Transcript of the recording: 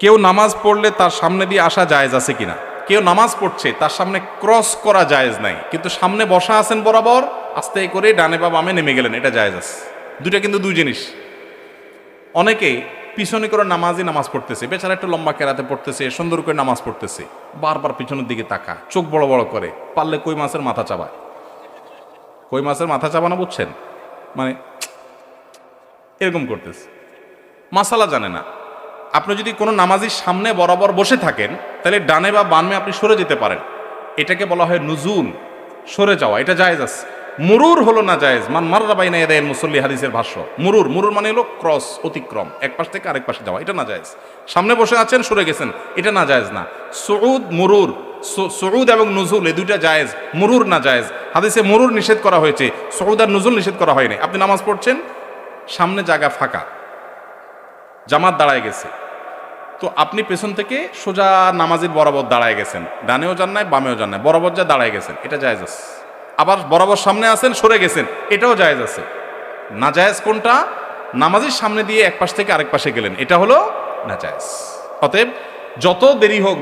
কেউ নামাজ পড়লে তার সামনে দিয়ে আসা জায়েজ আছে কিনা? কেউ নামাজ পড়ছে, তার সামনে ক্রস করা জায়েজ নাই, কিন্তু সামনে বসা আছেন বরাবর, আস্তে করে ডানে বা বামে নেমে গেলেন, এটা জায়েজ আছে। দুইটা কিন্তু দুই জিনিস। অনেকেই পিছনে করে নামাজ পড়তেছে, বেচারা একটু লম্বা কেরাতে পড়তেছে, সুন্দর করে নামাজ পড়তেছে, বারবার পিছনের দিকে তাকা, চোখ বড় বড় করে, পারলে কই মাছের মাথা চাবায়। কই মাছের মাথা চাবানো বুঝছেন? মানে এরকম করতেছে, মাসালা জানে না। আপনি যদি কোনো নামাজির সামনে বরাবর বসে থাকেন, তাহলে ডানে বা বামে আপনি সরে যেতে পারেন, এটাকে বলা হয় নুজুল, সরে যাওয়া, এটা জায়েজ আছে। মুরুর হলো না জায়েজ। মান মাররা বাইনা ইয়াদাইল মুসাল্লি, হাদিসের ভাষ্য। মুরুর মানে হলো ক্রস, অতিক্রম, এক পাশ থেকে আরেক পাশে যাওয়া, এটা না জায়েজ। সামনে বসে আছেন, সরে গেছেন, এটা না জায়েজ না। সুউদ মুরুর, সুউদ এবং নুজুল এই দুইটা জায়েজ, মুরুর না জায়েজ। হাদিসে মুরুর নিষেধ করা হয়েছে, সুউদ আর নুজুল নিষেধ করা হয়নি। আপনি নামাজ পড়ছেন, সামনে জায়গা ফাঁকা, জামাত দাঁড়ায় গেছে, তো আপনি পেছন থেকে সোজা নামাজের বরাবর দাঁড়ায় গেছেন, ডানেও যান নাই বামেও যান নাই, বরাবর যা দাঁড়ায় গেছেন, এটা জায়েজ আছে। আবার বরাবর সামনে আছেন, সরে গেছেন, এটাও জায়েজ আছে। না জায়েজ কোনটা? নামাজের সামনে দিয়ে এক পাশ থেকে আরেক পাশে গেলেন, এটা হলো না জায়েজ। অতএব যত দেরি হোক